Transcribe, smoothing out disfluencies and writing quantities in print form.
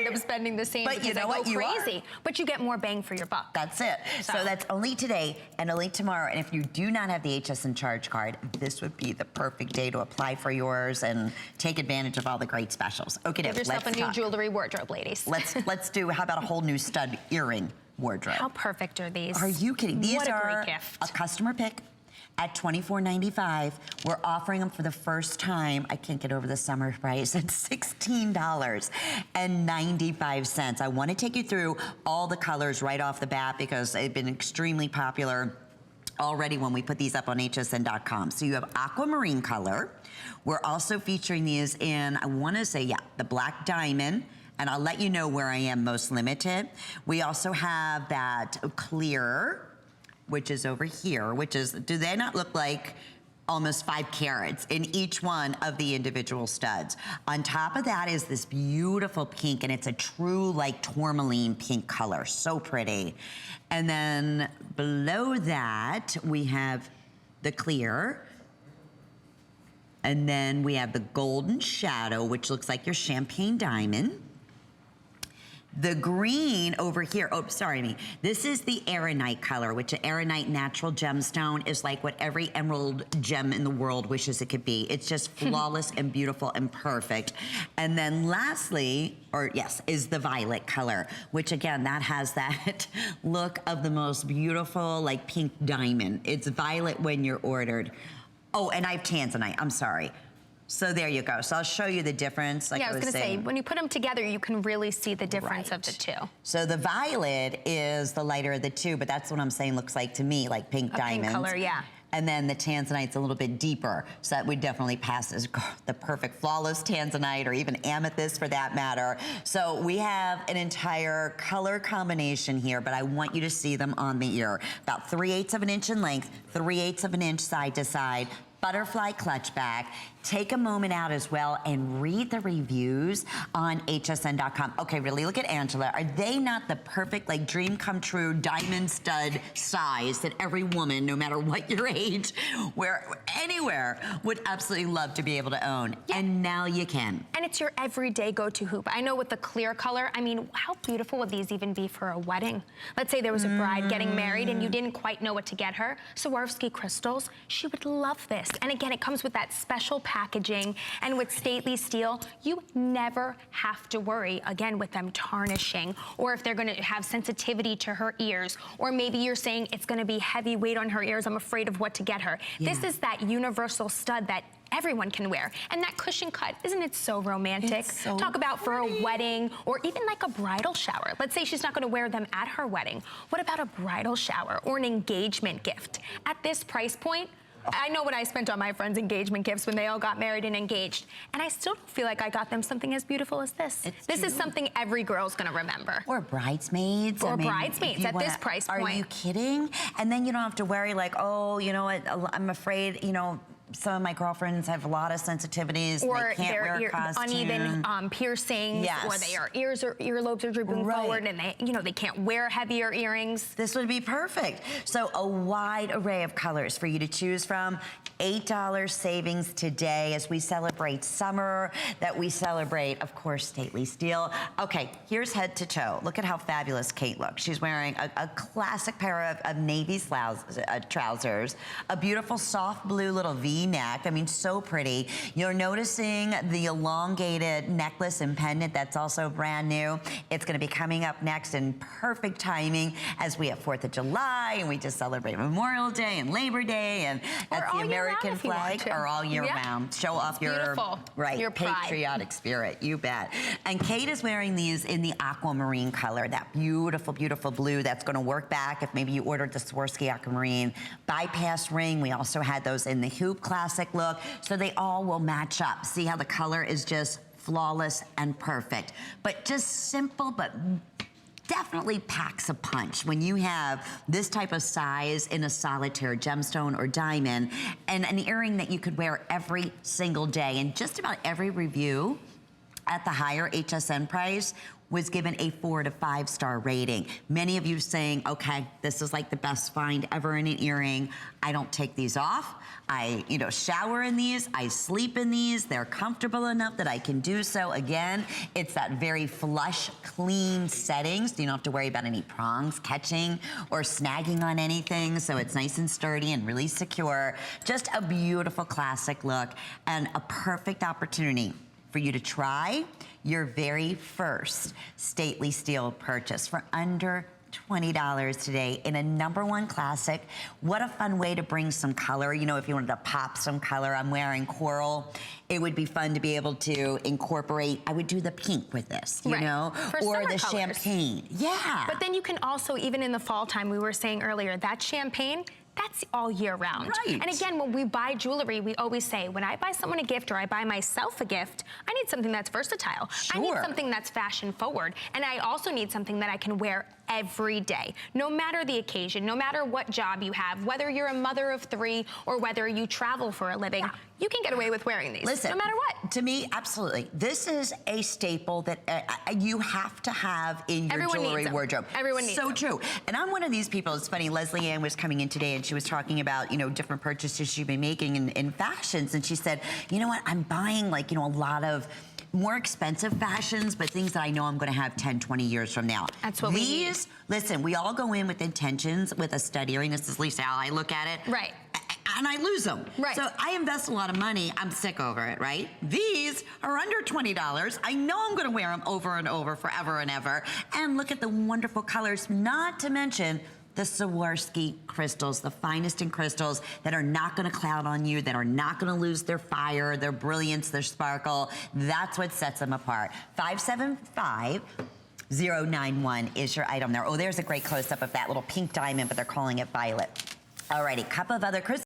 up spending the same, but you know what, you crazy. But you get more bang for your buck. That's it. So that's only today and only tomorrow. And if you do not have the HSN charge card, this would be the perfect day to apply for yours and take advantage of all the great specials. Okay, give yourself a new jewelry wardrobe, ladies. Let's do, how about a whole new stud earring wardrobe? How perfect are these? Are you kidding? These what a are great gift. A customer pick at $24.95. We're offering them for the first time. I can't get over the summer price. It's $16.95. I want to take you through all the colors right off the bat because they've been extremely popular already when we put these up on hsn.com. So you have aquamarine color. We're also featuring these in, I want to say, yeah, the black diamond. And I'll let you know where I am most limited. We also have that clear, which is over here, which is, do they not look like almost 5 carats in each one of the individual studs? On top of that is this beautiful pink, and it's a true like tourmaline pink color, so pretty. And then below that, we have the clear, and then we have the golden shadow, which looks like your champagne diamond. The green over here, oh, sorry me. This is the Aeronite color, which an Aeronite natural gemstone is like what every emerald gem in the world wishes it could be. It's just flawless and beautiful and perfect. And then lastly, or yes, is the violet color, which again, that has that look of the most beautiful, like pink diamond. It's violet when you're ordered. Oh, and I have tanzanite, I'm sorry. So there you go. So I'll show you the difference. Like yeah, I was gonna say, when you put them together, you can really see the difference of the two. So the violet is the lighter of the two, but that's what I'm saying looks like to me, like pink diamonds. Pink color, yeah. And then the tanzanite's a little bit deeper. So that would definitely pass as the perfect flawless tanzanite or even amethyst for that matter. So we have an entire color combination here, but I want you to see them on the ear. About 3/8 of an inch in length, 3/8 of an inch side to side, butterfly clutch back. Take a moment out as well and read the reviews on hsn.com. Okay, really, look at Angela. Are they not the perfect, like, dream come true diamond stud size that every woman, no matter what your age, anywhere, would absolutely love to be able to own? Yeah. And now you can. And it's your everyday go-to hoop. I know with the clear color, I mean, how beautiful would these even be for a wedding? Let's say there was a bride getting married and you didn't quite know what to get her. Swarovski crystals, she would love this. And again, it comes with that special packaging, and with stately steel, you never have to worry, again, with them tarnishing, or if they're gonna have sensitivity to her ears, or maybe you're saying it's gonna be heavy weight on her ears, I'm afraid of what to get her. Yeah. This is that universal stud that everyone can wear. And that cushion cut, isn't it so romantic? It's so Talk about for a wedding or even like a bridal shower. Let's say she's not gonna wear them at her wedding. What about a bridal shower or an engagement gift? At this price point, I know what I spent on my friends' engagement gifts when they all got married and engaged, and I still don't feel like I got them something as beautiful as this. This is something every girl's gonna remember. Or bridesmaids. Or bridesmaids at this price point. Are you kidding? And then you don't have to worry like, oh, you know what, I'm afraid, you know, some of my girlfriends have a lot of sensitivities. Or they can't wear a costume. Uneven piercings, yes. or their ears or earlobes are drooping forward, and they, you know, they can't wear heavier earrings. This would be perfect. So a wide array of colors for you to choose from. $8 savings today as we celebrate summer, that we celebrate, of course, stately steel. Okay, here's head to toe. Look at how fabulous Kate looks. She's wearing a classic pair of navy trousers, a beautiful soft blue little V-neck. I mean, so pretty. You're noticing the elongated necklace and pendant that's also brand new. It's gonna be coming up next in perfect timing as we have 4th of July and we just celebrate Memorial Day and Labor Day, and that's the American flag, or all year round. Show off your patriotic spirit, you bet. And Kate is wearing these in the aquamarine color, that beautiful, beautiful blue that's gonna work back if maybe you ordered the Swarovski aquamarine. Bypass ring, we also had those in the hoop classic look, so they all will match up. See how the color is just flawless and perfect. But just simple, but definitely packs a punch when you have this type of size in a solitaire gemstone or diamond, and an earring that you could wear every single day. And just about every review at the higher HSN price was given a 4 to 5 star rating. Many of you saying, okay, this is like the best find ever in an earring. I don't take these off. I, shower in these. I sleep in these. They're comfortable enough that I can do so. Again, it's that very flush, clean setting, so you don't have to worry about any prongs catching or snagging on anything. So it's nice and sturdy and really secure. Just a beautiful classic look and a perfect opportunity for you to try your very first stately steel purchase for under $20 today in a #1 classic. What a fun way to bring some color. If you wanted to pop some color, I'm wearing coral. It would be fun to be able to incorporate, I would do the pink with this, For or summer the colors. champagne. Yeah. But then you can also, even in the fall time, we were saying earlier, that champagne, that's all year round. Right. And again, when we buy jewelry, we always say, when I buy someone a gift or I buy myself a gift, I need something that's versatile. I need Sure. something that's fashion forward. And I also need something that I can wear every day, no matter the occasion, no matter what job you have, whether you're a mother of 3 or whether you travel for a living, you can get away with wearing these, Listen, no matter what. To me, absolutely. This is a staple that you have to have in your Everyone jewelry needs them. wardrobe. Everyone needs so them. true. And I'm one of these people. It's funny. Leslie Ann was coming in today and she was talking about different purchases she'd been making in fashions, and she said, you know what? I'm buying like a lot of more expensive fashions, but things that I know I'm going to have 10, 20 years from now. That's what we need. Listen, we all go in with intentions with a stud earring. This is Lisa how I look at it. Right. And I lose them. Right. So I invest a lot of money. I'm sick over it, right? These are under $20. I know I'm going to wear them over and over, forever and ever. And look at the wonderful colors, not to mention the Swarovski crystals, the finest in crystals that are not going to cloud on you, that are not going to lose their fire, their brilliance, their sparkle. That's what sets them apart. 575-091 is your item there. Oh, there's a great close-up of that little pink diamond, but they're calling it violet. Alrighty, couple of other crystals.